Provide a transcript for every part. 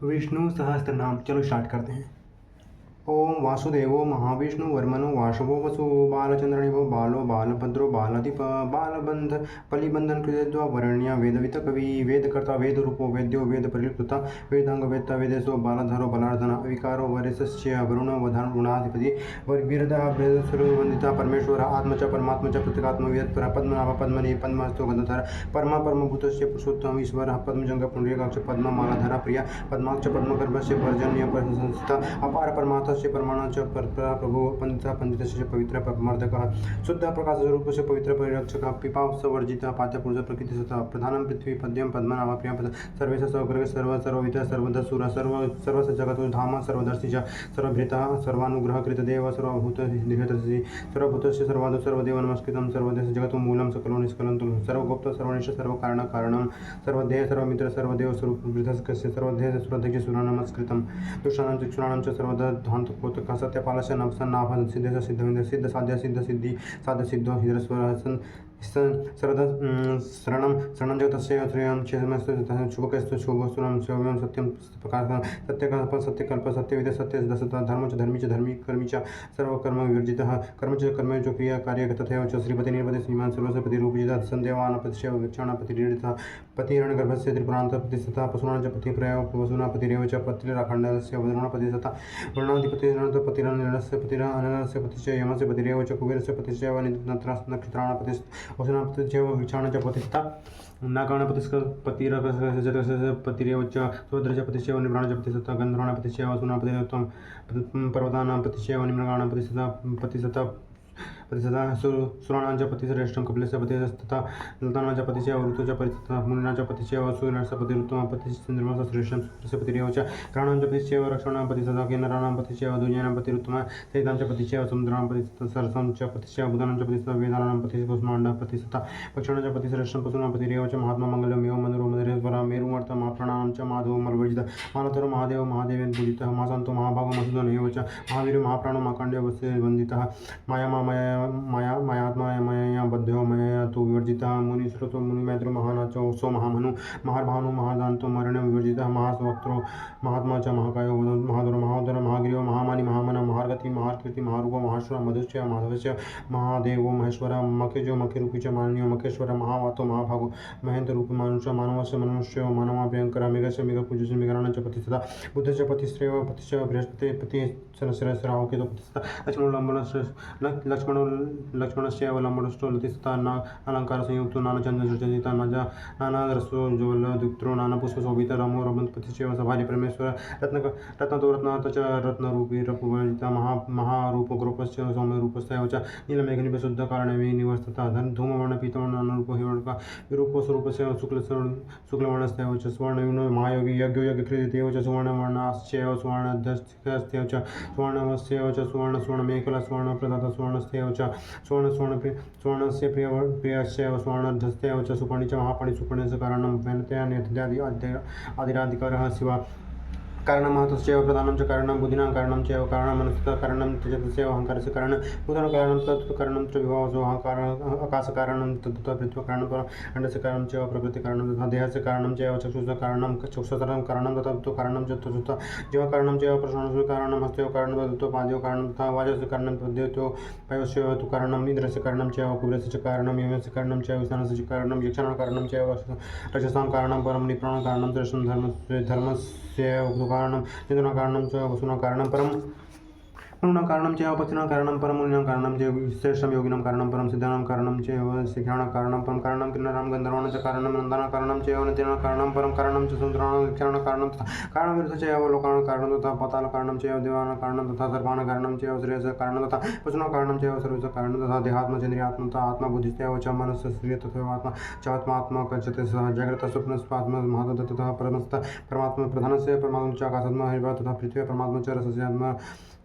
विष्णु सहस्त्र नाम। चलो स्टार्ट करते हैं। ओम वासुदेवो महाविष्णु वर्मनो वासवो वसु बालचंद्रणिभो बालो बालभद्रो बालाधिप बालबंध बलिबंधन कृत्वा वरण्य वेदवित कवि वेदकर्ता वेदरूपो वेद्यो वेद परिलुप्ता वेदांग वेत्ता वेदेशो बालधरो बलार्दन अविकारो वरिष्य वरुणो वधान गुणाधिपति वीरदा वृंदिता परमेश्वर आत्म च परमात्म च प्रत्यगात्म वेद पद्मनाभ पद्मनि पद्मस्तो गंधधर परमा परमभूतस्य पुरुषोत्तम ईश्वर पद्मजंग पुंडरीकाक्ष पद्ममालाधरा प्रिया पद्माक्ष पद्मगर्भस्य पर्जन्य संस्थिता अपार परमात्मा परमाणु च प्रभु पंडित पवित्र मर्दक शुद्ध प्रकाश स्वरूप से पवित्र परिरक्षक पिपावर्जित पाद्यपुरुष प्रकृति सतः प्रधानम पृथ्वी पद्यम पद्मनाभ प्रिय पद सर्वेश सौग्रह सर्वविद सर्वदसुर सर्वस जगत धाम सर्वदर्शी च सर्वभृत सर्वानुग्रह कृत देव सर्वभूत सर्वभूत सर्वादो सर्वदेव नमस्कृतम सर्वदेश जगत मूलम सकलो निष्कलं सर्वगुप्त सर्वनिष्ठ सर्वकारण कारणम सर्वदेह सर्वमित्र सर्वदेव स्वरूप सर्वदेह सुरध्यक्ष सुर नमस्कृतम दुष्टानं चक्षुराणं च सर्वदा ध्वान्तपोतक सत्यपालस्य नवसन्नाभ सिद्धेश सिद्धविंद सिद्ध साध्य सिद्ध सिद्धि साध्य सिद्धो हृदयस्वर सर्वदा शरणं जगतस्य श्रेयं क्षेमस्य शुभकस्तु शुभसुरं शौर्यं सत्यं प्रकाशः सत्यकल्प सत्यकल्प सत्यविद सत्य दसता धर्म च धर्मी च धर्मी कर्मी च सर्वकर्म विवर्जितः कर्म च कर्म च क्रिया कार्य तथैव च श्रीपति निर्पति श्रीमान सर्वस्य रूपजितः संदेवान प्रतिशय विक्षण प्रतिनिधितः पतिरणगर्भस्य त्रिपुरान्त प्रतिष्ठता पशूनां च पतिप्रय वसुना पतिरेव च पतिराखण्डस्य वरुणपतिष्ठता वर्णाधिपतिरणस्य पतिरनस्य पतिरनस्य प्रतिशय यमस्य पतिरेव च कुबेरस्य प्रतिशय व नक्षत्राणां प्रतिष्ठता वसुना प्रतिशय विक्षण च प्रतिष्ठता नागाण पतिरकस्य पतिरेव च सुभद्र च प्रतिशय व निम्राण च प्रतिष्ठता गन्धर्वाणां प्रतिशय वसुना पतिरेव पर्वतानां प्रतिशय व निम्राणां प्रतिष्ठता प्रतिशता सुराणां च पतिश्रेष्ठं कपिलस्य पतिस्तथा लतानां च पतिशय ऋतु च परिस्थितः मुनीनां च पतिशय सूर्यस्य पतिरुत्तमः पतिश्चन्द्रमस्य श्रेष्ठं सूर्यस्य पतिरेव च ग्रहाणां च पतिशय रक्षणां पतिस्तथा केनराणां पतिशय दुर्जनानां पतिरुत्तमः सहितां च पतिशय समुद्राणां पतिस्तथा सरसं च पतिशय बुधानां च पतिस्तथा वेदानां पतिस्कुष्माण्डः पतिस्तथा पक्षाणां च पतिश्रेष्ठं पशूनां पतिरेव च महात्मा मंगलमेव मधुरो मधुरेश्वरः मेरुमर्तः महाप्राणानां च माधवो मलवर्जितः मानतरो महादेव महादेवेन पूजितः महासन्तो महाभागो मधुसूदनः च महावीरो महाप्राणो महाकाण्डवस्य वन्दितः माया मायात्मा मया बद्धो मया तो विवर्जितः मुनिश्रुतो मुनिमैत्रो महानाचो सो महामनु महाभानु महादान्तो मरण विवर्जितः महास्वक्त्रो महात्मा च महाकायो महाधुर महाधर महागिरियो महामानी महामना महार्गति महाकीर्ति महारूपो महाश्वर मधुश्च माधवस्य महादेवो महेश्वर मखेजो मखेरूपी च माननीय मखेश्वर महावातो महाभागो महेन्द्र रूप मनुष्य मानवस्य मनुष्य मानवा भयंकर मेघस्य मेघपूज्यस्य मेघराणां च प्रतिष्ठता बुद्धस्य पतिश्रेव पतिश्च बृहस्पति पति सहस्राहो केतु प्रतिष्ठता लक्ष्मणस्य लम्बडस्थो लतिस्था अलंकार संयुक्तो नानाचंद्रचर्चिता नानारसो ज्वलदुक्तो नानापुष्पशोभिता रामो रमणपतिश्च सभारि परमेश्वर रत्नतो रत्नाथ च रत्नरूपी रपुवर्जिता महारूपगोपस्य सौम्यरूपस्थैव च नीलमेघनिपशुद्धकारणमे निवर्तता धूमवर्ण पीतवर्ण अनुरूपो हिरण्यका विरूपो स्वरूपस्य शुक्लवर्णस्थैव च सुवर्णयुनो महायोगी यज्ञो यज्ञकृतेव च सुवर्णवर्णाश्चैव सुवर्णधस्थैव च सुवर्णवस्यैव च सुवर्णमेखला सुवर्णप्रदाता सुवर्णस्थैव च सुवर्णस्य प्रियस्यैव सुवर्णधस्थैव च सुपर्णि च महापर्णि सुपर्णस्य कारणं वैनतया नेत्यादि आदिराधिकारः शिवा कारणमहतस्यैव प्रधानं च कारणं बुद्धिनां कारणं चैव कारणमनस्तः कारणं तेजसस्यैव अहङ्कारस्य कारणं भूतानकारणं तत्कारणं च विभावसो अहङ्कार आकाशकारणं तथा पृथ्वीकारणं परम् अण्डस्य कारणं चैव प्रकृतिकारणं तथा देहस्य कारणं चैव चक्षुषः कारणं चक्षुषतरं कारणं तथा तत्त्व कारणं च चतुर्थः जीवकारणं चैव प्रश्नस्य कारणं हस्तयोः कारणं तत्त्व पादयोः कारणं तथा वाजस्य कारणं पद्योः पयोस्य तु कारणं इन्द्रस्य कारणं चैव कुबेरस्य च कारणं यमस्य कारणं चैव स्थानस्य च कारणं यक्षाणाकारणं चैव रजसां कारणं परं निप्राणं कारणं श्रेष्ठं धर्मस्य कारणं चंद्रना कारणं च वसुना कारणं परम मनुना कारणं च पतिना कारणं परम मुनिनां कारणं च श्रेष्ठं योगिनां कारणं परम सिद्धानां कारणं च शिक्षाणां कारणं परम कारणं किन्नरां गन्धर्वाणां च कारणं नन्दानां कारणं च नदीनां कारणं परम कारणं च समुद्राणां विक्षाणां कारणं तथा कारणविरुद्ध च लोकानां कारणं तथा पाताल कारणं च देवानां कारणं तथा सर्वाणां कारणं च श्रेयस्य कारणं तथा पशूनां कारणं च सर्वस्य कारणं तथा देहात्मा चन्द्रियात्मा तथा आत्मा बुद्धिस्यैव च मनस्य श्रिय तथैव आत्मा च आत्मात्मा कच्यते सह जाग्रत स्वप्नस्वात्मा महादत्त तथा परमात्मा प्रधानस्य परमात्मा च आकाशात्मा हरिवा तथा पृथ्वी परमात्मा च रसस्य आत्मा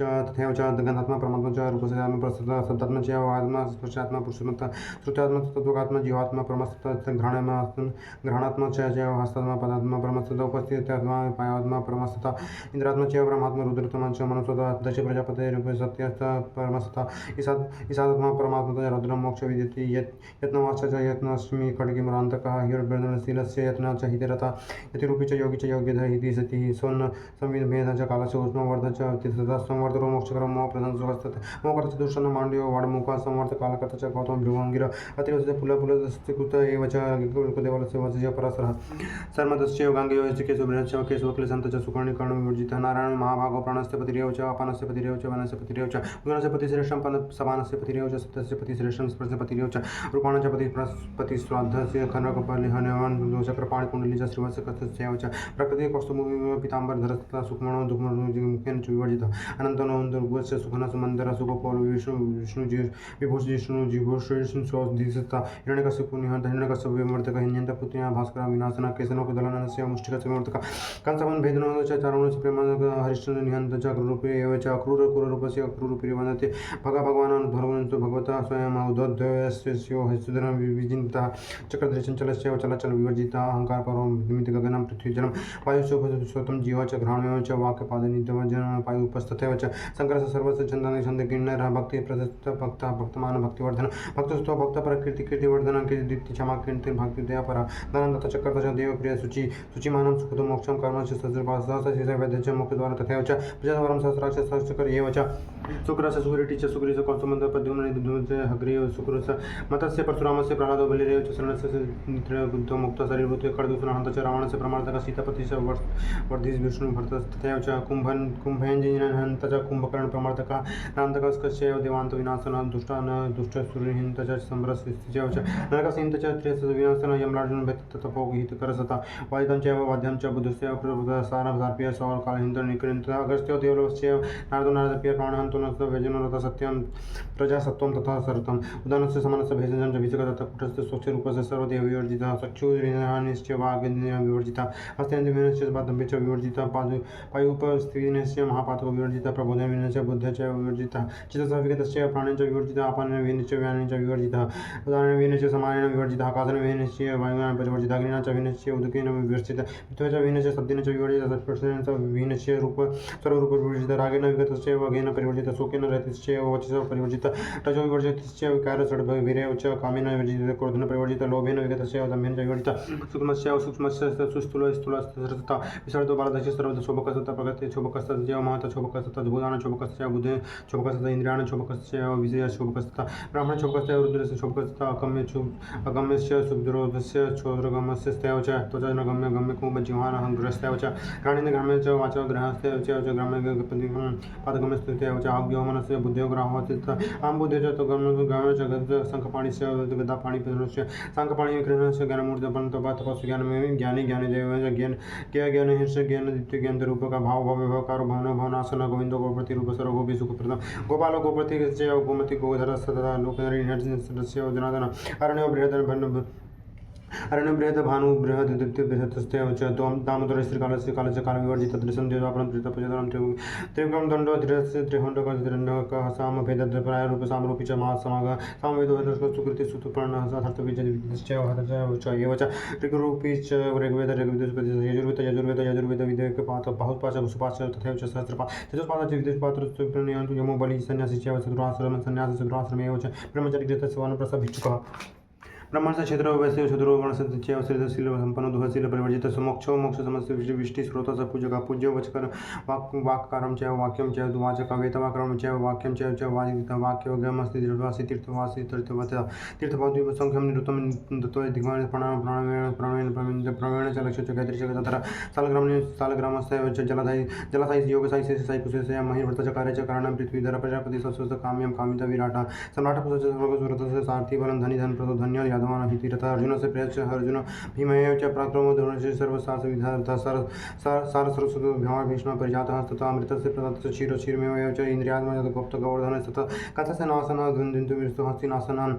च तथैव च गन्धात्मा परमात्मा च रूपस्य आत्मा प्रस्तुतः शब्दात्मा च आत्मा स्पर्शात्मा पुरुषात्मा श्रुत्यात्मा तत्त्वगात्मा जीवात्मा परमस्तः घ्राणात्मा च हस्तात्मा पदात्मा परमस्तः उपस्थितात्मा पायात्मा परमस्तः इंद्रात्मा च ब्रह्मात्मा रुद्रात्मा च मनुष्यः दश प्रजापते रूप सत्यस्तः परमस्तः ईशात्मा परमात्मा रुद्र मोक्ष विद्यते यत्नवाच च यत्नश्मी खड्गिमरान्तकः हिरण्यशीलस्य यत्न च हितरता यतिरूपी च योगी च योग्यधर हिति सतिः सोन्न संविधभेद च कालस्य उष्णवर्ध च तिथतः संवर्धरो मोक्षकरं मोहप्रधान सुहस्तत् मोहकर्त च दुष्टन् माण्ड्यो वाडमुखः संवर्त कालकर्त च गौतम भृगुङ्गिर अतिरोचते पुलपुलस्य कृत एव च कुलदेवलस्य वचस्य परसरः सर्मदस्य योगाङ्गयोश्च केशवबृहश्च केशवक्लेशन्त च सुकर्णिकर्णो विवर्जितः नारायण महाभागो प्राणस्य पतिरेव च अपानस्य पतिरेव च वनस्य पतिरेव च गुणस्य पतिश्रेष्ठं सपानस्य पतिरेव च सत्यस्य पतिश्रेष्ठं स्पर्शस्य पतिरेव च रूपाणं च पतिस्वाद्धस्य खनकपालिहनवान् दोषकृपाणिकुण्डली च श्रीवत्स्य कथस्यैव च प्रकृतिः कौस्तुभः पीताम्बरधरस्तथा सुखमणो दुःखमुखेन च विवर्जितः अनन्तनोन्दर्गस्य सुखनः सुमन्दरः सुखोपौलो विभूषिष्णुजिभूषिष्णुस्वधिसत्ता हिरण्यकश्यपो निहन्तः हिरण्यकश्यपो विमर्दकः हिन्यन्तपुत्र्या भास्करः विनाशनः केशनोपदलनस्य मुष्टिकस्य विमर्दकः कंसवन् भेदनो च चारणस्य प्रेमः हरिश्चन्द्र निहन्त च अक्रूरूपे एव च अक्रूरकुरूपस्य अक्रूरूपे वन्दते भगवान् भगवन्तो भगवतः स्वयं उदोद्धवस्य हस्तधरं विजिन्तः चक्रधरचञ्चलस्य चलचल विवर्जितः अहङ्कारपरो निमित्त गगनं पृथ्वीजलं वायुश्चोपस्वतं जीव च घ्राणमेव च वाक्यपादनित्यवजन पायुपस्तथैव च शङ्करस्य सर्वस्य छन्दानि छन्दगिण्णरः भक्तिः प्रशस्त भक्तः भक्तमान भक्तिवर्धन भक्तस्तुतो भक्तपरकीर्तिकीर्तिवर्धन कीर्तिदीप्ति क्षमा कीर्ति भक्तिदयापरा धनन्दत्त चक्रत च देवप्रिय शुचिमानं सुखदो मोक्षं कर्म च सहस्रवैद्य च मोक्षद्वारा तथैव च प्रजाद्वारं सहस्राक्ष सहस्रकर एव च शुक्रस्य सुकृति च सुकृतिः कौस्तुभः पद्युम्न हग्रीव शुक्रस्य मतस्य परशुरामस्य प्रह्लादो बलिरेव च शरणस्य नित्रिबुद्धो मुक्तः शरीरभूते खड्गसुरहन्तः च रावणस्य प्रमादकः सीतापतिः च वर्धिः विष्णुभर्तः तथैव च कुम्भेञ्जिनहन्तः च कुम्भकर्णप्रमादकः नान्तकस्कश्चैव देवान्तविनाशनः दुष्टसुरहिन्तः च सम्भ्रस्यैव च नरकसिंहन्तः च त्रियस्य विनाशनः यमराजन् भेत्ततपोहितकरसतः वादितं चैव वाद्यं च बुद्धस्य प्रबुद्धः सारसार्प्य सौरकालहिन्दनिकृन्तः अगस्त्यो देवलोकस्यैव नारदो नारदप्रिय प्राणहन्तो नस्तः व्यजनोरथ सत्यं प्रजासत्त्वं तथा सरतम् उदानस्य समानस्य भेषजं च भिषकतः कुटस्य स्वच्छरूपस्य सर्वदेव विवर्जितः चक्षुर्निश्च वाग्निः विवर्जितः हस्तेन्द्रियश्च बाधम्य च विवर्जितः पायुपस्त्रीनस्य महापातको विवर्जितः प्रबोधनविनश्च बुद्धः च विवर्जितः चित्तसः विगतस्य प्राणेन च विवर्जितः आपानविनश्च व्यानेन च विवर्जितः उदानविनश्च समानेन विवर्जितः आकाशनविनश्च वायुना परिवर्जितः अग्निना च विनश्च उदकेन विवर्जितः पृथ्व्या च विनश्च शब्देन च विवर्जितः स्पर्शेन च विनश्च रूप सर्वरूप विवर्जितः रागेन विगतस्य वागेन परिवर्जितः शोकेन रहितस्य वचसः परिवर्जितः रजो विवर्जितस्य विकारषड्भिरेव च कामेन विवर्जितः क्रोधेन परिवर्जितः लोभेन विगतस्य दम्भेन च विवर्जितः सूक्ष्मस्य सुस्थूलस्थूलस्तथा विसर्जो बालदस्य सर्वदा शोभकस्तथा प्रगते शोभकस्तस्य महतः शोभकस्तथा भूतान शोभकस्य बुद्धे शोभकस्तथा इंद्रियाण शोभकस्य विजय शोभकस्तथा ब्राह्मण शोभकस्य रुद्रस्य शोभकस्तथा अगम्यस्य सुदुरोधस्य क्षोद्रगमस्य स्थैव च त्वचनगम्य गम्य कुम्भजिह्वानः गृहस्थैव च घ्राणेन ग्राम्य च वाच गृहस्थैव च ग्राम्य पादगम्यस्थैव च आज्ञो मनस्य बुद्धयो ग्राहवतितः आम्बुद्धे च ग्राम्य च गद्य शङ्खपाणिस्य गदापाणिपदस्य शङ्खपाणिकृष्णस्य ज्ञानमूर्तिपन्तपातपस्य ज्ञानमेव ज्ञानी ज्ञानदेव ज्ञान ज्ञान हर्ष ज्ञान दित्य ज्ञान रूप का भाव भव्यकारो भवनो भवनासन गोविंदो गोपति रूप सरो गोपी सुखप्रदम गोपालो गोपति गोमति गोधर सदा लोकनरी सदस्य जनार्दन अरण्यो बृहद अरण्य बृहद भानु बृहद दित्य बृहदस्तेव च दामोदर श्रीकालस्य कालस्य कालविवर्जितः दृशं देवापरं त्रितपजधरं त्रिविक्रम दण्डो धीरस्य त्रिहण्डकः सामभेदप्राय रूप सामरूपी च महासमागः सामवेदो सुकृति सुतपर्णः सार्थविजयश्चैव हतश्चैव च एव च ऋग्रूपी च ऋग्वेद यजुर्वेद विधेयकपात बाहुपाच सुपाच तथैव च सहस्रपाद चतुष्पाद च विदेशपात्र यमो बलि सन्यासी चैव चतुराश्रम सन्यासी चतुराश्रमेव च ब्रह्मचर्यगृहस्य वानप्रस्थः भिक्षुकः ब्रह्मणस्य क्षेत्र वैश्य शूद्रो वर्णस्य श्रीधशील संपन्न दुःखशील परिवर्जित मोक्षो मोक्ष समस्त विष्टि स्रोत स पूजक पूज्य वचकर वाक्कारं च वाक्यं च वाचक वेतवाक्रम च वाक्यं च वादित वाक्योग्यमस्ति दृढवासी तीर्थवासी तीर्थभाव संख्यं निरुतम दत्तो दिग्वान प्रमेण च लक्ष्य च गायत्री च तत्र सालग्रामस्य च जलसाई योगसाई साई पुष्य महिव्रत च कार्य च कारणं पृथ्वीधर प्रजापति सस्वस्त काम्यं कामिता विराट सम्राट पुरुष सर्वगुरुत सारथि बलं धनी धन प्रदो धन्य यादवान् हितिरथः अर्जुनस्य प्रियश्च अर्जुन भीमैव च पराक्रमो धनुर्धरस्य सर्वशास्त्रविधाता सारस्वतो भीष्म परिजातः तथा अमृतस्य प्रदत्तस्य क्षीरमेव च इन्द्रियात्मजः गुप्तगोवर्धनस्य तथा कथस्य नाशनः धुन्दिन्तु विष्णु हस्तिनाशनं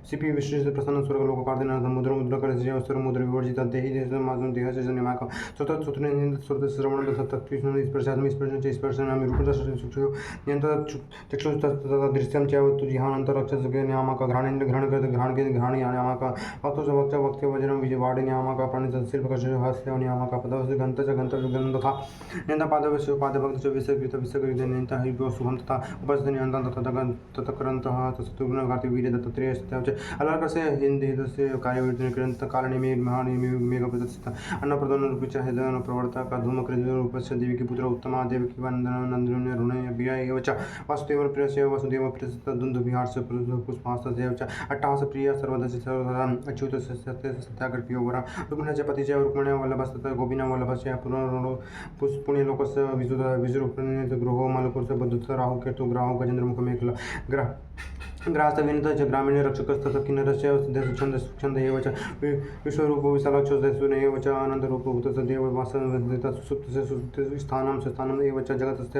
शिपि विश्वस्य प्रसन्न स्वर्गलोकपार्थिनः मुद्रकरस्य सर्वमुद्रविवर्जितः देहि देहमात्मं देहस्य निमाकः श्रुतश्रवणं तत्त्वं स्पर्शनं च स्पर्शनं रूपदर्शनं चक्षुस्तदृश्यं च तुझ्यानन्तरक्षसुनियामकः घ्राणेन्द्रघ्राणनियामकः वक्तुच वज्रं विजयवाडिनियामकः प्रणितशिल्पकस्य हास्यनियामकः पदस्य गन्धस्य तथा नेन्दपादवस्य पादभक्तस्य विसकृतविसकृतनेन्तः सुखं तथा उपस्थितिनियन्तं ततकरन्तः तत्तुर्गुणकार्तिवीर्यदत्तत्रेयस्य च अलर्कस्य हिन्दस्य कार्यविघ्नकालनिमेघप्रदर्शितः अन्नप्रदानरूपी च हृदयप्रवर्तकः धूमकृतरूपस्य देवकी पुत्र उत्तमा देवकी नन्दनरुणय एव च वासुदेवप्रियस्य वसुदेवप्रियस्य दुन्दुभिहारस्य पुष्पास्तस्य च अट्टहासप्रियः सर्वदस्य सर्वदा अच्युतस्य सत्याग्रप्रियो वरः रुक्मिणस्य पतिः च रुक्मिण्या वल्लभस्तथा गोपिना वल्लभस्य पुण्यलोकस्य विजुरूपस्य गृहो मलकुरस्य बद्धुत्सः राहुकेतु ग्राहो गजेन्द्रमुखमेखला ग्रासविनतः च ग्रामीण रक्षकस्तथा किन्नरस्य छन्द एव च विश्वरूपो विशालाक्षोदयसुन एव च आनन्दरूपभूतस्य देववासः सुप्तस्य स्थानम् एव च जगतस्य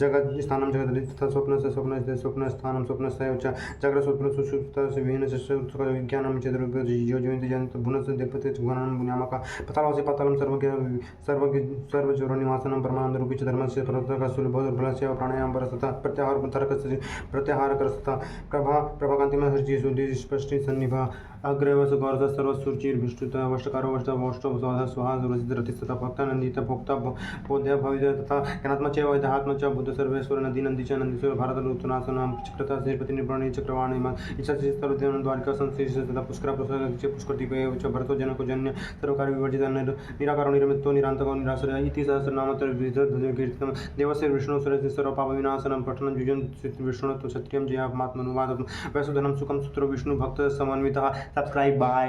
जगत्स्थानं जगदि तथा स्वप्नस्थानं स्वप्नस्यैव च जाग्रस्वप्न सुषुप्तस्य विहीनस्य विज्ञानं चेतरूपयोजयन्ति जयन्त भुवनस्य देवते च भुवनं पुण्यामकः पतालवासी पातालं सर्वजोरनिवासनं परमानन्दरूपी च धर्मस्य प्रवर्तकः सुलभोर्बलस्य प्राणायामपरस्तथा प्रत्याहारकरस्तथा प्रभाकान्तिमः हृदय स्पष्टि सन्निभा अग्रवस गौरस सर्वसुचिर्भिष्टुतः वष्टकारो वष्टवष्टवसवधः स्वाहा रतिस्तथा भक्तानन्दितः भोक्ता बोध्य भवित तथा ज्ञानात्मा च वैद्यात्मा च बुद्ध सर्वेश्वर नदी नन्दी च नन्दीश्वर भारतऋतुनाशनां चक्रता श्रीपति निर्वाणी चक्रवाणी इच्छाचिस्तरुद्यं द्वारिका संश्लेष तथा पुष्करदीप एव च भरतो जनको जन्य सर्वकार्य विवर्जितः निराकारो निरमितो निरान्तको निराश्रयः इति सहस्रनामतर्विधकीर्तितं देवस्य विष्णुस्वरस्य सर्वपापविनाशनं पठनं युजन् विष्णुत्व क्षत्रियं जयात्मात्मनुवादं वैसुधनं सुखं सूत्रो विष्णु भक्त समन्वितः सब्सक्राइब बाय।